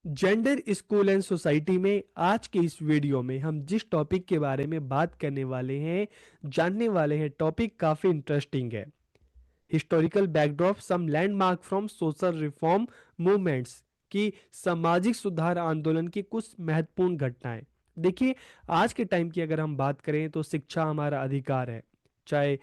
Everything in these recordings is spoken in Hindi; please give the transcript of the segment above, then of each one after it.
जेंडर स्कूल एंड सोसाइटी में आज के इस वीडियो में हम जिस टॉपिक के बारे में बात करने वाले हैं, जानने वाले हैं, टॉपिक काफ़ी इंटरेस्टिंग है। Historical backdrop, some landmark from social reform movements की सामाजिक सुधार आंदोलन की कुछ महत्वपूर्ण घटनाएं। देखिए, आज के टाइम की अगर हम बात करें तो शिक्षा हमारा अधिकार है। चाहे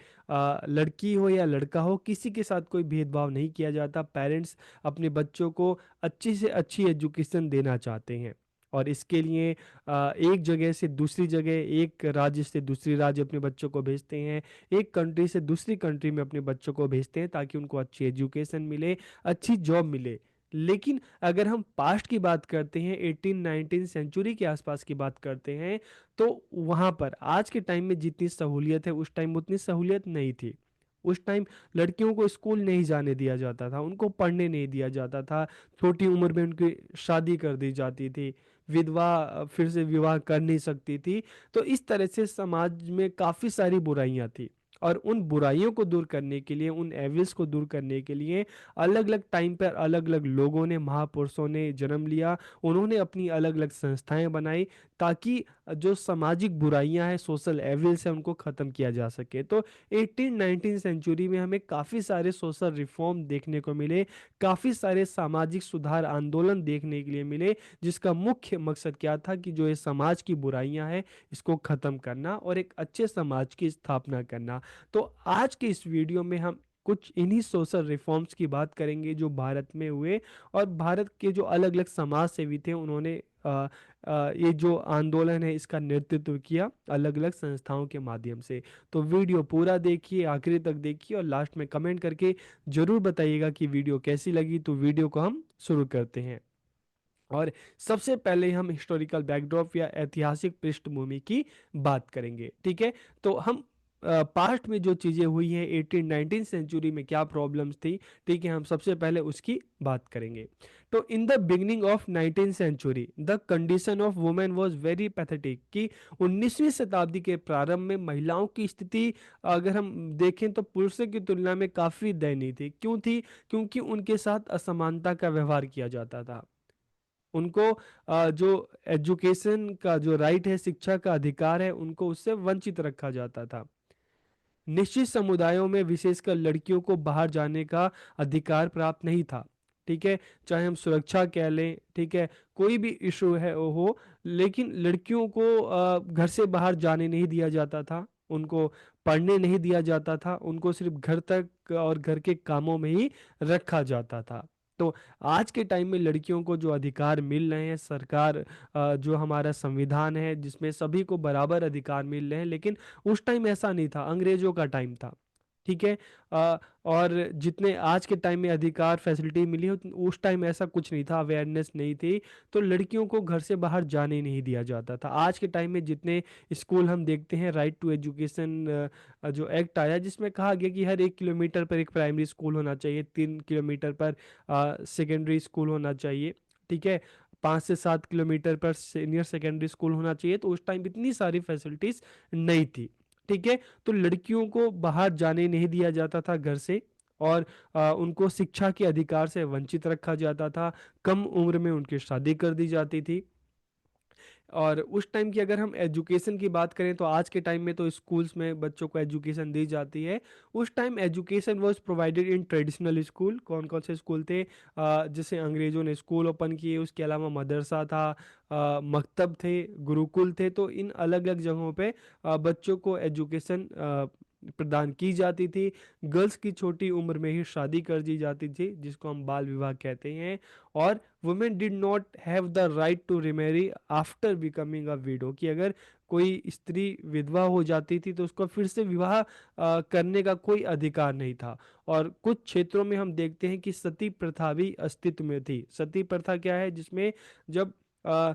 लड़की हो या लड़का हो, किसी के साथ कोई भेदभाव नहीं किया जाता। पेरेंट्स अपने बच्चों को अच्छी से अच्छी एजुकेशन देना चाहते हैं और इसके लिए एक जगह से दूसरी जगह, एक राज्य से दूसरी राज्य अपने बच्चों को भेजते हैं, एक कंट्री से दूसरी कंट्री में अपने बच्चों को भेजते हैं ताकि उनको अच्छी एजुकेशन मिले, अच्छी जॉब मिले। लेकिन अगर हम पास्ट की बात करते हैं, 18-19 सेंचुरी के आसपास की बात करते हैं, तो वहाँ पर आज के टाइम में जितनी सहूलियत है उस टाइम उतनी सहूलियत नहीं थी। उस टाइम लड़कियों को स्कूल नहीं जाने दिया जाता था, उनको पढ़ने नहीं दिया जाता था। छोटी उम्र में उनकी शादी कर दी जाती थी। विधवा फिर से विवाह कर नहीं सकती थी। तो इस तरह से समाज में काफ़ी सारी बुराइयां थी और उन बुराइयों को दूर करने के लिए, उन एविल्स को दूर करने के लिए अलग अलग टाइम पर अलग अलग लोगों ने, महापुरुषों ने जन्म लिया। उन्होंने अपनी अलग अलग संस्थाएं बनाई ताकि जो सामाजिक बुराइयां हैं, सोशल एविल्स हैं, उनको ख़त्म किया जा सके। तो 18-19 सेंचुरी में हमें काफ़ी सारे सोशल रिफॉर्म देखने को मिले, काफ़ी सारे सामाजिक सुधार आंदोलन देखने के लिए मिले, जिसका मुख्य मकसद क्या था कि जो ये समाज की बुराइयां हैं इसको ख़त्म करना और एक अच्छे समाज की स्थापना करना। तो आज के इस वीडियो में हम कुछ इन्हीं सोशल रिफॉर्म्स की बात करेंगे जो भारत में हुए और भारत के जो अलग अलग समाज सेवी थे उन्होंने ये जो आंदोलन है इसका नेतृत्व किया अलग अलग संस्थाओं के माध्यम से। तो वीडियो पूरा देखिए, आखिरी तक देखिए और लास्ट में कमेंट करके जरूर बताइएगा कि वीडियो कैसी लगी। तो वीडियो को हम शुरू करते हैं और सबसे पहले हम हिस्टोरिकल बैकड्रॉप या ऐतिहासिक पृष्ठभूमि की बात करेंगे। ठीक है, तो हम पास्ट में जो चीज़ें हुई हैं, 18-19 सेंचुरी में क्या प्रॉब्लम्स थी, ठीक है, हम सबसे पहले उसकी बात करेंगे। तो in the beginning of 19th century the condition of women was very pathetic, कि 19वीं शताब्दी के प्रारंभ में महिलाओं की स्थिति अगर हम देखें तो पुरुषों की तुलना में काफ़ी दयनीय थी। क्यों थी? क्योंकि उनके साथ असमानता का व्यवहार किया जाता था। उनको जो एजुकेशन का जो राइट है, शिक्षा का अधिकार है, उनको उससे वंचित रखा जाता था। निश्चित समुदायों में विशेषकर लड़कियों को बाहर जाने का अधिकार प्राप्त नहीं था। ठीक है, चाहे हम सुरक्षा कह लें, ठीक है, कोई भी इशू है वो हो, लेकिन लड़कियों को घर से बाहर जाने नहीं दिया जाता था, उनको पढ़ने नहीं दिया जाता था, उनको सिर्फ घर तक और घर के कामों में ही रखा जाता था। तो आज के टाइम में लड़कियों को जो अधिकार मिल रहे हैं, सरकार जो हमारा संविधान है जिसमें सभी को बराबर अधिकार मिल रहे हैं, लेकिन उस टाइम ऐसा नहीं था, अंग्रेजों का टाइम था। ठीक है, और जितने आज के टाइम में अधिकार फैसिलिटी मिली है उस टाइम ऐसा कुछ नहीं था, अवेयरनेस नहीं थी। तो लड़कियों को घर से बाहर जाने नहीं दिया जाता था। आज के टाइम में जितने स्कूल हम देखते हैं, राइट टू एजुकेशन जो एक्ट आया जिसमें कहा गया कि हर 1 किलोमीटर पर एक प्राइमरी स्कूल होना चाहिए, 3 किलोमीटर पर सेकेंडरी स्कूल होना चाहिए। ठीक है, 5 से 7 किलोमीटर पर सीनियर सेकेंडरी स्कूल होना चाहिए। तो उस टाइम इतनी सारी फैसिलिटीज नहीं थी। ठीक है, तो लड़कियों को बाहर जाने नहीं दिया जाता था घर से और उनको शिक्षा के अधिकार से वंचित रखा जाता था। कम उम्र में उनकी शादी कर दी जाती थी। और उस टाइम की अगर हम एजुकेशन की बात करें तो आज के टाइम में तो स्कूल्स में बच्चों को एजुकेशन दी जाती है। उस time education was provided in traditional school. कौन कौन से स्कूल थे? जैसे अंग्रेजों ने स्कूल ओपन किए, उसके अलावा मदरसा था, मकतब थे, गुरुकुल थे। तो इन अलग अलग जगहों पे बच्चों को एजुकेशन प्रदान की जाती थी। गर्ल्स की छोटी उम्र में ही शादी कर दी जाती थी जिसको हम बाल विवाह कहते हैं। और women did not have the right to remarry after becoming a widow, कि अगर कोई स्त्री विधवा हो जाती थी तो उसको फिर से विवाह करने का कोई अधिकार नहीं था। और कुछ क्षेत्रों में हम देखते हैं कि सती प्रथा भी अस्तित्व में थी। सती प्रथा क्या है? जिसमें जब अ,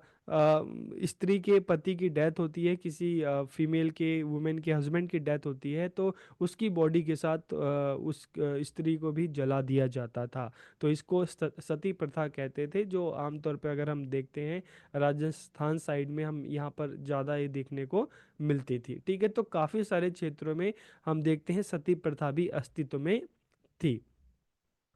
स्त्री के पति की डेथ होती है, किसी फीमेल के, वुमेन के हस्बैंड की डेथ होती है, तो उसकी बॉडी के साथ उस स्त्री को भी जला दिया जाता था। तो इसको सती प्रथा कहते थे, जो आमतौर पर अगर हम देखते हैं राजस्थान साइड में हम यहाँ पर ज़्यादा ये देखने को मिलती थी। ठीक है, तो काफ़ी सारे क्षेत्रों में हम देखते हैं सती प्रथा भी अस्तित्व में थी।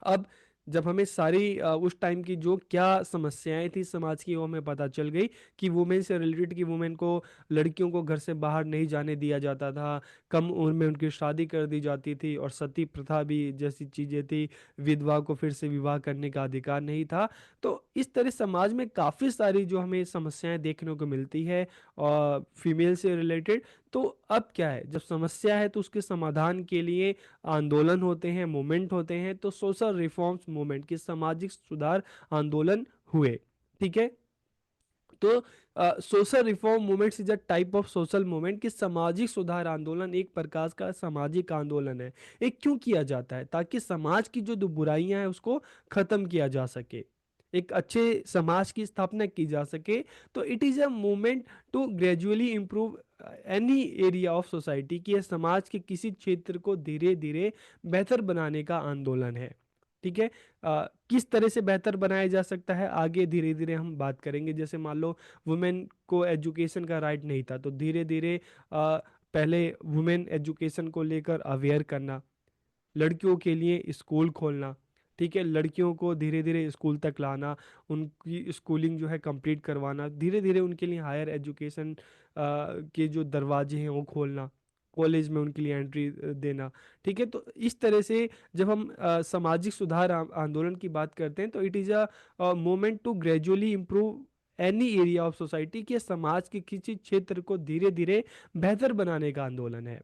अब जब हमें सारी उस टाइम की जो क्या समस्याएं थी समाज की वो हमें पता चल गई कि वुमेन से रिलेटेड, कि वुमेन को, लड़कियों को घर से बाहर नहीं जाने दिया जाता था, कम उम्र में उनकी शादी कर दी जाती थी, और सती प्रथा भी जैसी चीज़ें थी, विधवा को फिर से विवाह करने का अधिकार नहीं था। तो इस तरह समाज में काफ़ी सारी जो हमें समस्याएं देखने को मिलती है और फीमेल से रिलेटेड। तो अब क्या है, जब समस्या है तो उसके समाधान के लिए आंदोलन होते हैं, मूवमेंट होते हैं। तो सोशल रिफॉर्म्स मूवमेंट की सामाजिक सुधार आंदोलन हुए। ठीक है। तो social reform movements is a type of social movement, कि सामाजिक सुधार आंदोलन एक प्रकार का सामाजिक आंदोलन है। एक क्यों किया जाता है, ताकि समाज की जो बुराइयां हैं उसको खत्म किया जा सके, एक अच्छे समाज की स्थापना की जा सके। तो it is a movement to gradually improve any area of society, कि यह समाज के किसी क्षेत्र को धीरे धीरे बेहतर बनाने का आंदोलन है। ठीक है। किस तरह से बेहतर बनाया जा सकता है आगे धीरे धीरे हम बात करेंगे। जैसे मान लो वुमेन को एजुकेशन का राइट नहीं था, तो धीरे धीरे पहले वुमेन एजुकेशन को लेकर अवेयर करना, लड़कियों के लिए स्कूल खोलना। ठीक है। लड़कियों को धीरे धीरे स्कूल तक लाना, उनकी स्कूलिंग जो है कंप्लीट करवाना, धीरे धीरे उनके लिए हायर एजुकेशन के जो दरवाजे हैं वो खोलना, कॉलेज में उनके लिए एंट्री देना। ठीक है। तो इस तरह से जब हम सामाजिक सुधार आंदोलन की बात करते हैं, तो it is a moment to gradually improve any area of society, के समाज के किसी क्षेत्र को धीरे धीरे बेहतर बनाने का आंदोलन है।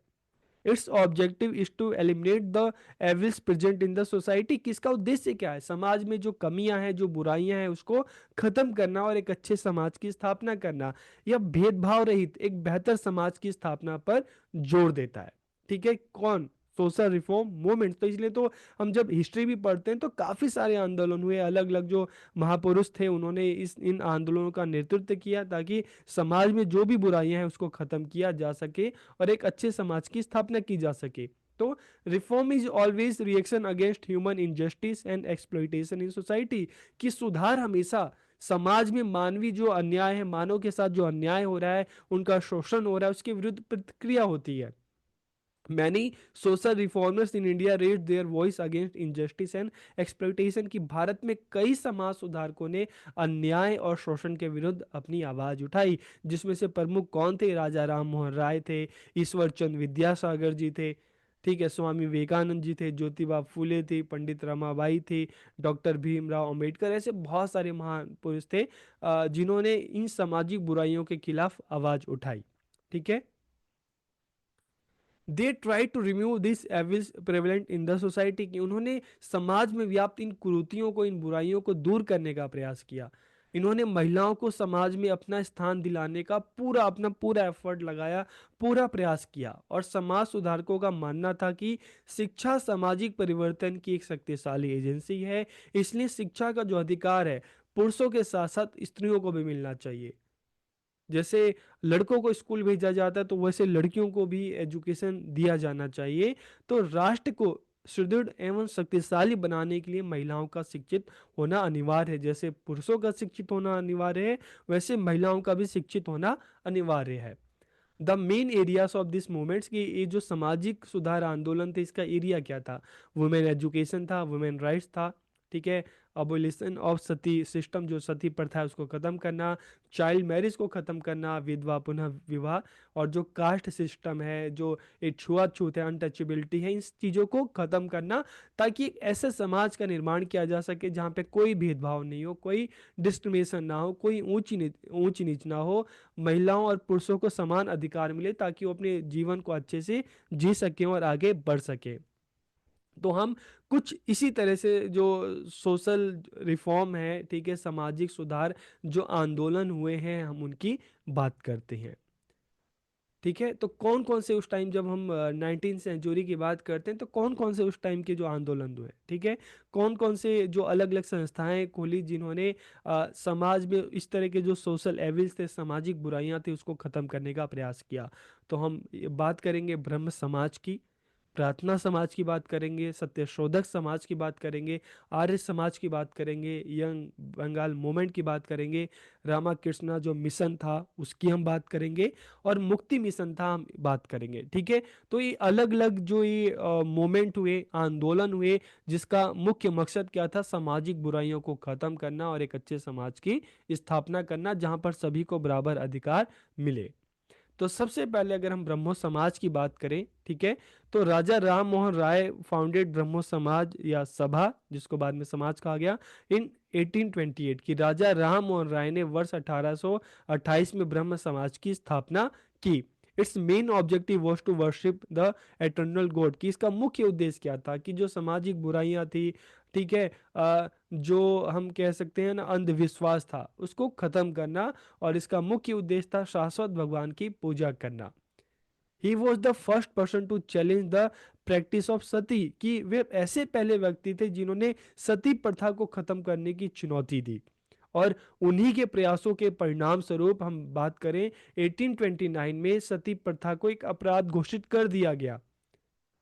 Its objective is to eliminate the evils present in the society. किसका उद्देश्य क्या है, समाज में जो कमियां हैं, जो बुराइयां हैं, उसको खत्म करना और एक अच्छे समाज की स्थापना करना। यह भेदभाव रहित एक बेहतर समाज की स्थापना पर जोर देता है। ठीक है। कौन, सोशल रिफॉर्म मूवमेंट। तो इसलिए तो हम जब हिस्ट्री भी पढ़ते हैं तो काफी सारे आंदोलन हुए, अलग अलग जो महापुरुष थे उन्होंने इस इन आंदोलनों का नेतृत्व किया, ताकि समाज में जो भी बुराइयां हैं उसको खत्म किया जा सके और एक अच्छे समाज की स्थापना की जा सके। तो reform is always reaction against human injustice and exploitation in society, कि सुधार हमेशा समाज में मानवीय जो अन्याय है, मानव के साथ जो अन्याय हो रहा है, उनका शोषण हो रहा है, उसके विरुद्ध प्रतिक्रिया होती है। Many social reformers in India raise their voice against injustice and exploitation, की भारत में कई समाज सुधारकों ने अन्याय और शोषण के विरुद्ध अपनी आवाज उठाई। जिसमें से प्रमुख कौन थे, राजा राम मोहन राय थे, ईश्वर चंद्र विद्यासागर जी थे, ठीक है, स्वामी विवेकानंद जी थे, ज्योतिबा फूले थी, पंडित रमाबाई थी, डॉक्टर भीमराव अंबेडकर। ऐसे बहुत सारे महान पुरुष थे जिन्होंने इन सामाजिक बुराइयों के खिलाफ आवाज उठाई। ठीक है। They try to remove this evils prevalent in the society, की उन्होंने समाज में व्याप्त इन कुरीतियों को, इन बुराइयों को दूर करने का प्रयास किया। इन्होंने महिलाओं को समाज में अपना स्थान दिलाने का पूरा अपना पूरा एफर्ट लगाया, पूरा प्रयास किया। और समाज सुधारकों का मानना था कि शिक्षा सामाजिक परिवर्तन की एक शक्तिशाली एजेंसी है, इसलिए शिक्षा का जो अधिकार है पुरुषों के साथ साथ स्त्रियों को भी मिलना चाहिए। जैसे लड़कों को स्कूल भेजा जाता है तो वैसे लड़कियों को भी एजुकेशन दिया जाना चाहिए। तो राष्ट्र को सुदृढ़ एवं शक्तिशाली बनाने के लिए महिलाओं का शिक्षित होना अनिवार्य है। जैसे पुरुषों का शिक्षित होना अनिवार्य है, वैसे महिलाओं का भी शिक्षित होना अनिवार्य है। The main areas of this movements, की ये जो सामाजिक सुधार आंदोलन थे इसका एरिया क्या था, वुमेन एजुकेशन था, वुमेन राइट्स था। ठीक है। अबोलिशन ऑफ सती सिस्टम, जो सती प्रथा है उसको खत्म करना, चाइल्ड मैरिज को खत्म करना, विधवा पुनः विवाह, और जो कास्ट सिस्टम है, जो एक छुआछूत है, अनटचेबिलिटी है, इन चीज़ों को खत्म करना, ताकि एक ऐसे समाज का निर्माण किया जा सके जहाँ पे कोई भेदभाव नहीं हो, कोई डिस्क्रिमिनेशन ना हो, कोई ऊंच नीच ना हो, महिलाओं और पुरुषों को समान अधिकार मिले, ताकि वो अपने जीवन को अच्छे से जी सकें और आगे बढ़ सके। तो हम कुछ इसी तरह से जो सोशल रिफॉर्म है, ठीक है, सामाजिक सुधार जो आंदोलन हुए हैं, हम उनकी बात करते हैं। ठीक है। तो कौन कौन से उस टाइम, जब हम 19th सेंचुरी की बात करते हैं, तो कौन कौन से उस टाइम के जो आंदोलन हुए, ठीक है, कौन कौन से जो अलग अलग संस्थाएं खोली जिन्होंने समाज में इस तरह के जो सोशल एविल्स थे, सामाजिक बुराइयां थी, उसको खत्म करने का प्रयास किया। तो हम ये बात करेंगे ब्रह्म समाज की, प्रार्थना समाज की बात करेंगे, सत्यशोधक समाज की बात करेंगे, आर्य समाज की बात करेंगे, यंग बंगाल मूवमेंट की बात करेंगे, रामाकृष्णा जो मिशन था उसकी हम बात करेंगे, और मुक्ति मिशन था हम बात करेंगे। ठीक है, तो ये अलग अलग जो ये मूवमेंट हुए, आंदोलन हुए, जिसका मुख्य मकसद क्या था, सामाजिक बुराइयों को खत्म करना और एक अच्छे समाज की स्थापना करना जहां पर सभी को बराबर अधिकार मिले। तो सबसे पहले अगर हम ब्रह्मो समाज की बात करें, ठीक है, तो राजा राम मोहन राय फाउंडेड ब्रह्मो समाज या सभा, जिसको बाद में समाज कहा गया, इन 1828 की राजा राम मोहन राय ने वर्ष 1828 में ब्रह्म समाज की स्थापना की। Its main objective was to worship the eternal God, कि इसका मुख्य उद्देश्य क्या था, कि जो सामाजिक बुराइयां थी, ठीक है, जो हम कह सकते हैं ना अंधविश्वास था, उसको खत्म करना, और इसका मुख्य उद्देश्य था शाश्वत भगवान की पूजा करना। He was the first person to challenge the practice of sati, कि वे ऐसे पहले व्यक्ति थे जिन्होंने सती प्रथा को खत्म करने की चुनौती दी। और उन्हीं के प्रयासों के परिणाम स्वरूप हम बात करें, 1829 में सती प्रथा को एक अपराध घोषित कर दिया गया।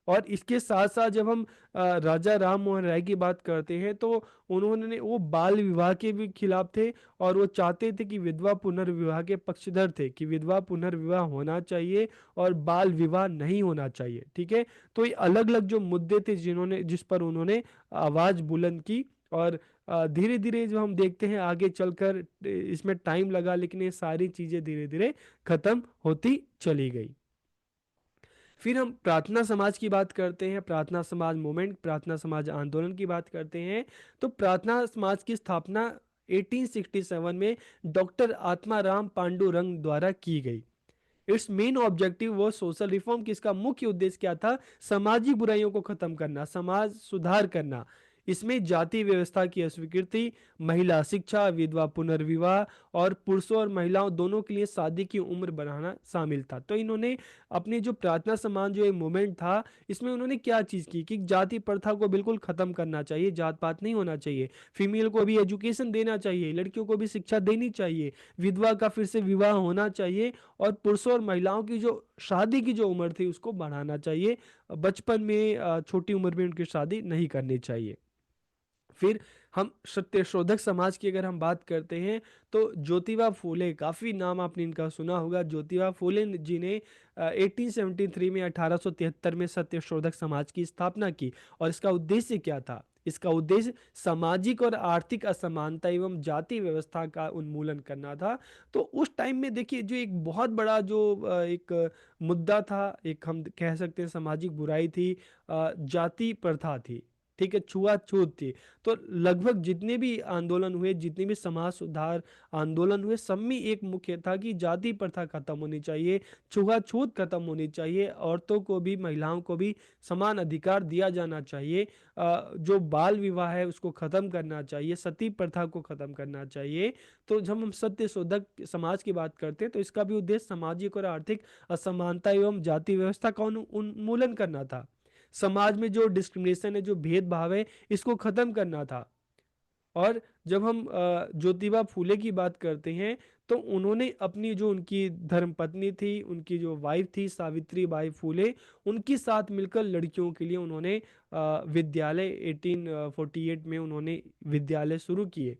और इसके साथ साथ जब हम राजा राम मोहन राय की बात करते हैं, तो उन्होंने वो बाल विवाह के भी खिलाफ थे, और वो चाहते थे कि विधवा पुनर्विवाह के पक्षधर थे, कि विधवा पुनर्विवाह होना चाहिए और बाल विवाह नहीं होना चाहिए। ठीक है, तो ये अलग अलग जो मुद्दे थे जिस पर उन्होंने आवाज बुलंद की। और धीरे धीरे जो हम देखते हैं आगे चलकर, इसमें टाइम लगा, लेकिन ये सारी चीजें धीरे धीरे खत्म होती चली गई। फिर हम प्रार्थना समाज की बात करते हैं, प्रार्थना समाज मूवमेंट, प्रार्थना समाज आंदोलन की बात करते हैं। तो प्रार्थना समाज की स्थापना 1867 में डॉक्टर आत्माराम पांडुरंग द्वारा की गई। इट्स मेन ऑब्जेक्टिव वो सोशल रिफॉर्म, की इसका मुख्य उद्देश्य क्या था, सामाजिक बुराइयों को खत्म करना, समाज सुधार करना। इसमें जाति व्यवस्था की अस्वीकृति, महिला शिक्षा, विधवा पुनर्विवाह, और पुरुषों और महिलाओं दोनों के लिए शादी की उम्र बढ़ाना शामिल था। तो इन्होंने अपनी जो प्रार्थना समाज जो एक मूवमेंट था, इसमें उन्होंने क्या चीज की कि जाति प्रथा को बिल्कुल खत्म करना चाहिए, जात पात नहीं होना चाहिए, फीमेल को भी एजुकेशन देना चाहिए, लड़कियों को भी शिक्षा देनी चाहिए, विधवा का फिर से विवाह होना चाहिए, और पुरुषों और महिलाओं की जो शादी की जो उम्र थी उसको बढ़ाना चाहिए, बचपन में छोटी उम्र में उनकी शादी नहीं करनी चाहिए। फिर हम सत्यशोधक समाज की अगर हम बात करते हैं, तो ज्योतिबा फूले, काफी नाम आपने इनका सुना होगा, ज्योतिबा फूले जी ने 1873 में 1873 में सत्यशोधक समाज की स्थापना की। और इसका उद्देश्य क्या था, इसका उद्देश्य सामाजिक और आर्थिक असमानता एवं जाति व्यवस्था का उन्मूलन करना था। तो उस टाइम में देखिए जो एक बहुत बड़ा जो एक मुद्दा था, एक हम कह सकते हैं सामाजिक बुराई थी, जाति प्रथा थी, ठीक है, छुआछूत थी। तो लगभग जितने भी आंदोलन हुए, जितने भी समाज सुधार आंदोलन हुए, सब में एक मुख्य था कि जाति प्रथा खत्म होनी चाहिए, छुआछूत खत्म होनी चाहिए, औरतों को भी महिलाओं को भी समान अधिकार दिया जाना चाहिए, जो बाल विवाह है उसको खत्म करना चाहिए, सती प्रथा को खत्म करना चाहिए। तो जब हम सत्य शोधक समाज की बात करते हैं, तो इसका भी उद्देश्य सामाजिक और आर्थिक असमानता एवं जाति व्यवस्था का उन्मूलन करना था। समाज में जो डिस्क्रिमिनेशन है, जो भेदभाव है, इसको खत्म करना था। और जब हम ज्योतिबा फूले की बात करते हैं, तो उन्होंने अपनी जो उनकी धर्मपत्नी थी, उनकी जो वाइफ थी सावित्री बाई फूले, उनके साथ मिलकर लड़कियों के लिए उन्होंने विद्यालय 1848 में उन्होंने विद्यालय शुरू किए।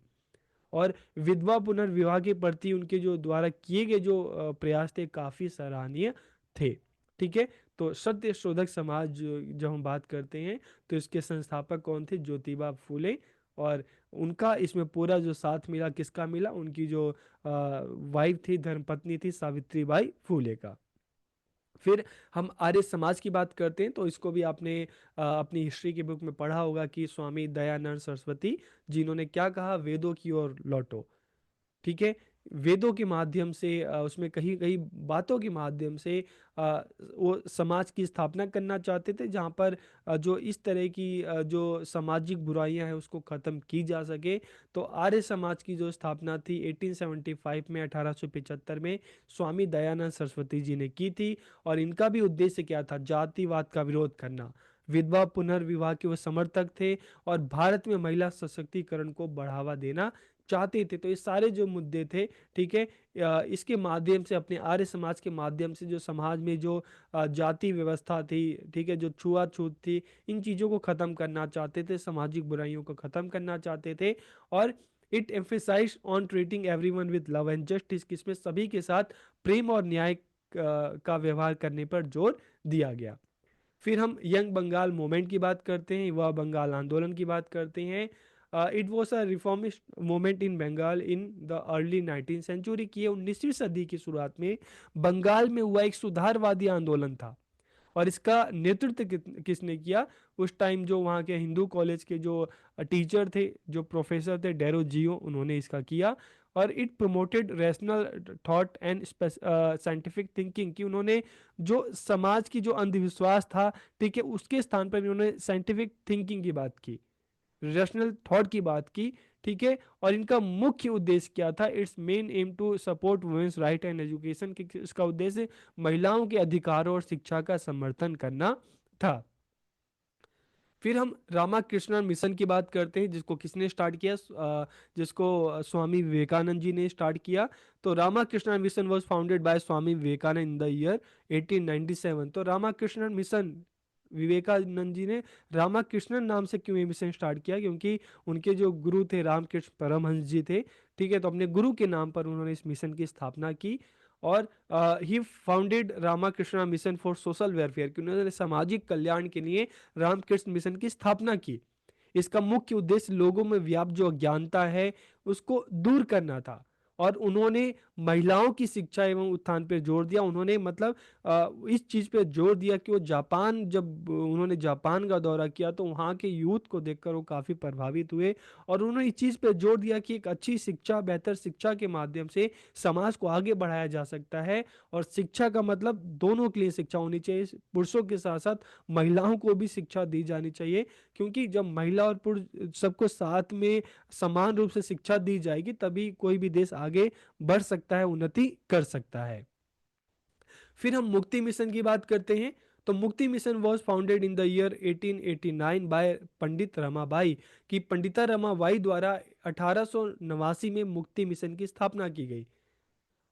और विधवा पुनर्विवाह के प्रति उनके जो द्वारा किए गए जो प्रयास थे, काफी सराहनीय थे। ठीक है, तो सत्य शोधक समाज जब हम बात करते हैं, तो इसके संस्थापक कौन थे, ज्योतिबा फूले। और उनका इसमें पूरा जो साथ मिला, किसका मिला, उनकी जो वाइफ थी, धर्मपत्नी थी, सावित्रीबाई फूले का। फिर हम आर्य समाज की बात करते हैं, तो इसको भी आपने अपनी हिस्ट्री की बुक में पढ़ा होगा कि स्वामी दयानंद सरस्वती जिन्होंने क्या कहा, वेदों की ओर लौटो। ठीक है, वेदों के माध्यम से उसमें कहीं कहीं बातों के माध्यम से वो समाज की स्थापना करना चाहते थे, जहाँ पर जो इस तरह की जो सामाजिक बुराइयां हैं उसको खत्म की जा सके। तो आर्य समाज की जो स्थापना थी 1875 में, 1875 में स्वामी दयानंद सरस्वती जी ने की थी। और इनका भी उद्देश्य क्या था, जातिवाद का विरोध करना, विधवा पुनर्विवाह के वो समर्थक थे, और भारत में महिला सशक्तिकरण को बढ़ावा देना चाहते थे। तो ये सारे जो मुद्दे थे, ठीक है, इसके माध्यम से अपने आर्य समाज के माध्यम से जो समाज में जो जाति व्यवस्था थी, ठीक है, जो छुआछूत थी, इन चीज़ों को ख़त्म करना चाहते थे, सामाजिक बुराइयों को ख़त्म करना चाहते थे। और it emphasize on treating everyone with love and justice, किसमें सभी के साथ प्रेम और न्याय का व्यवहार करने पर जोर दिया गया। फिर हम यंग बंगाल मूवमेंट की बात करते हैं, युवा बंगाल आंदोलन की बात करते हैं। It was a reformist movement in Bengal in the early 19th century की, 19वीं सदी की शुरुआत में बंगाल में हुआ एक सुधारवादी आंदोलन था। और इसका नेतृत्व किसने किया? उस टाइम जो वहाँ के हिंदू कॉलेज के जो टीचर थे, जो प्रोफेसर थे, डेरोजियो, उन्होंने इसका किया। और it promoted rational thought and scientific thinking, कि उन्होंने जो समाज की जो अंधविश्वास था, ठीक है, उसके स्थान पर उन्होंने साइंटिफिक थिंकिंग की बात की, रैशनल थॉट की बात की, ठीक है। और इनका मुख्य उद्देश्य क्या था? Its main aim to support women's right and education, कि इसका उद्देश्य महिलाओं के अधिकारों और शिक्षा का समर्थन करना था। फिर हम रामाकृष्णन मिशन की बात करते हैं, जिसको किसने स्टार्ट किया? जिसको स्वामी विवेकानंद जी ने स्टार्ट किया। तो Ramakrishnan mission was founded by Swami Vivekananda in the year 1897। तो रामाकृष्णन मिशन, विवेकानंद जी ने रामाकृष्णन नाम से क्यों ये मिशन स्टार्ट किया? क्योंकि उनके जो गुरु थे रामकृष्ण परमहंस जी थे, ठीक है, तो अपने गुरु के नाम पर उन्होंने इस मिशन की स्थापना की। और he founded Ramakrishna Mission for social welfare, कि उन्होंने सामाजिक कल्याण के लिए रामकृष्ण मिशन की स्थापना की। इसका मुख्य उद्देश्य लोगों में व्याप्त जो अज्ञानता है उसको दूर करना था। और उन्होंने महिलाओं की शिक्षा एवं उत्थान पर जोर दिया। उन्होंने मतलब इस चीज पे जोर दिया कि वो जापान, जब उन्होंने जापान का दौरा किया तो वहाँ के यूथ को देखकर वो काफी प्रभावित हुए। और उन्होंने इस चीज पे जोर दिया कि एक अच्छी शिक्षा, बेहतर शिक्षा के माध्यम से समाज को आगे बढ़ाया जा सकता है। और शिक्षा का मतलब दोनों के लिए शिक्षा होनी चाहिए, पुरुषों के साथ साथ महिलाओं को भी शिक्षा दी जानी चाहिए। क्योंकि जब महिला और पुरुष सबको साथ में समान रूप से शिक्षा दी जाएगी, तभी कोई भी देश आगे बढ़ सकता है, उन्नति कर सकता है। फिर हम मुक्ति मिशन की बात करते हैं। तो Mukti Mission was founded in the year 1889 by Pandit Ramabai, कि पंडिता रमाबाई द्वारा 1889 में मुक्ति मिशन की स्थापना की गई।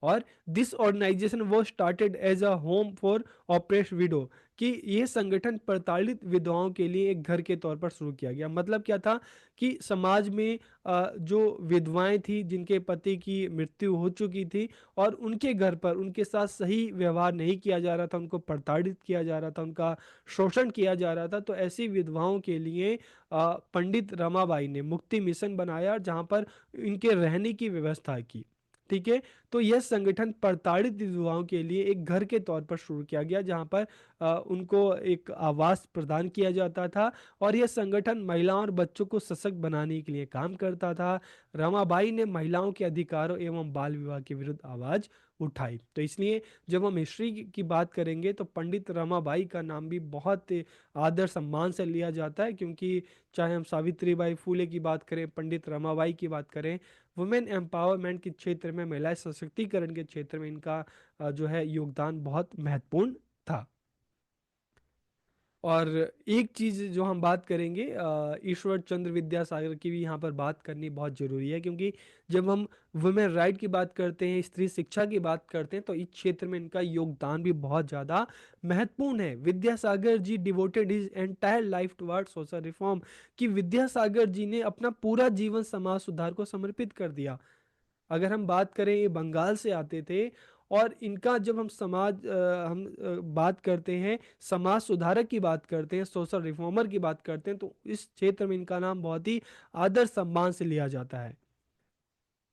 और दिस ऑर्गेनाइजेशन वो started as a home for oppressed widow, कि ये संगठन प्रताड़ित विधवाओं के लिए एक घर के तौर पर शुरू किया गया। मतलब क्या था? कि समाज में जो विधवाएं थी, जिनके पति की मृत्यु हो चुकी थी, और उनके घर पर उनके साथ सही व्यवहार नहीं किया जा रहा था, उनको प्रताड़ित किया जा रहा था, उनका शोषण किया जा रहा था, तो ऐसी विधवाओं के लिए पंडित रमाबाई ने मुक्ति मिशन बनाया, जहाँ पर इनके रहने की व्यवस्था की, ठीक है। तो यह संगठन प्रताड़ित विधवाओं के लिए एक घर के तौर पर शुरू किया गया, जहां पर उनको एक आवास प्रदान किया जाता था। और यह संगठन महिलाओं और बच्चों को सशक्त बनाने के लिए काम करता था। रमाबाई ने महिलाओं के अधिकारों एवं बाल विवाह के विरुद्ध आवाज उठाई। तो इसलिए जब हम हिस्ट्री की बात करेंगे तो पंडित रमाबाई का नाम भी बहुत आदर सम्मान से लिया जाता है, क्योंकि चाहे हम सावित्री बाई फूले की बात करें, पंडित रमाबाई की बात करें, वुमेन एम्पावरमेंट के क्षेत्र में, महिला सशक्तिकरण के क्षेत्र में इनका जो है योगदान बहुत महत्वपूर्ण था। और एक चीज जो हम बात करेंगे, ईश्वर चंद्र विद्यासागर की भी यहाँ पर बात करनी बहुत जरूरी है, क्योंकि जब हम वुमेन राइट की बात करते हैं, स्त्री शिक्षा की बात करते हैं, तो इस क्षेत्र में इनका योगदान भी बहुत ज्यादा महत्वपूर्ण है। Vidyasagar ji devoted his entire life toward social reform, कि विद्यासागर जी ने अपना पूरा जीवन समाज सुधार को समर्पित कर दिया। अगर हम बात करें, ये बंगाल से आते थे। और इनका जब हम बात करते हैं, समाज सुधारक की बात करते हैं, सोशल रिफॉर्मर की बात करते हैं, तो इस क्षेत्र में इनका नाम बहुत ही आदर सम्मान से लिया जाता है।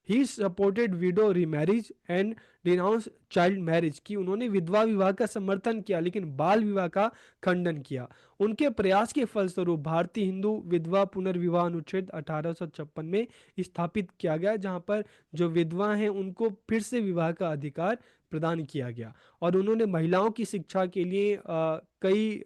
He supported window remarriage and denounce child marriage, की उन्होंने विधवा विवाह का समर्थन किया, लेकिन बाल विवाह का खंडन किया। उनके प्रयास के फलस्वरूप भारतीय हिंदू विधवा पुनर्विवाह अनुच्छेद 1856 में स्थापित किया गया, जहां पर जो विधवा हैं उनको फिर से विवाह का अधिकार प्रदान किया गया। और उन्होंने महिलाओं की शिक्षा के लिए कई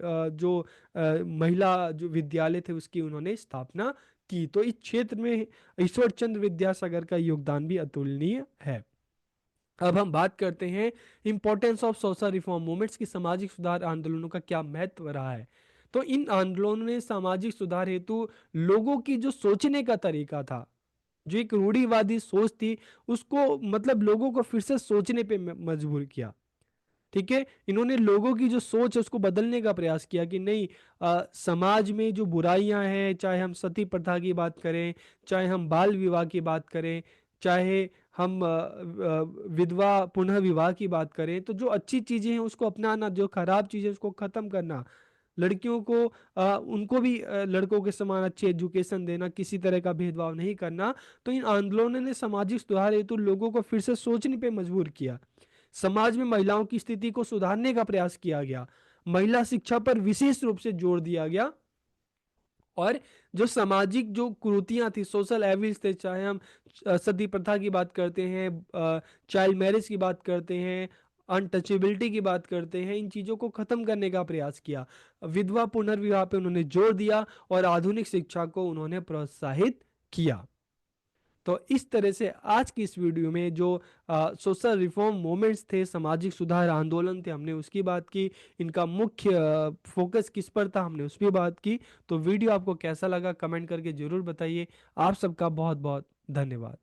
महिला जो विद्यालय थे उसकी उन्होंने स्थापना की। तो इस क्षेत्र में ईश्वर चंद्र विद्यासागर का योगदान भी अतुलनीय है। अब हम बात करते हैं importance of social reform movements की, सामाजिक सुधार आंदोलनों का क्या महत्व रहा है। तो इन आंदोलनों ने सामाजिक सुधार हेतु लोगों की जो सोचने का तरीका था, जो एक रूढ़िवादी सोच थी उसको मतलब लोगों को फिर से सोचने पे मजबूर किया। ठीक है, इन्होंने लोगों की जो सोच है उसको बदलने का प्रयास किया कि नहीं, समाज में जो बुराइयां हैं, चाहे हम सती प्रथा की बात करें, चाहे हम बाल विवाह की बात करें, चाहे हम विधवा पुनः विवाह की बात करें, तो जो अच्छी चीजें हैं उसको अपनाना, जो खराब चीजें हैं उसको खत्म करना, लड़कियों को उनको भी लड़कों के समान अच्छी एजुकेशन देना, किसी तरह का भेदभाव नहीं करना। तो इन आंदोलनों ने सामाजिक सुधार हेतु लोगों को फिर से सोचने पे मजबूर किया। समाज में महिलाओं की स्थिति को सुधारने का प्रयास किया गया, महिला शिक्षा पर विशेष रूप से जोर दिया गया। और जो सामाजिक जो कुरीतियां थी, सोशल एविल्स थे, चाहे हम सती प्रथा की बात करते हैं, चाइल्ड मैरिज की बात करते हैं, अनटचेबिलिटी की बात करते हैं, इन चीजों को खत्म करने का प्रयास किया। विधवा पुनर्विवाह पे उन्होंने जोर दिया और आधुनिक शिक्षा को उन्होंने प्रोत्साहित किया। तो इस तरह से आज की इस वीडियो में जो सोशल रिफॉर्म मूवमेंट्स थे, सामाजिक सुधार आंदोलन थे, हमने उसकी बात की। इनका मुख्य फोकस किस पर था, हमने उस पर बात की। तो वीडियो आपको कैसा लगा कमेंट करके जरूर बताइए। आप सबका बहुत बहुत धन्यवाद।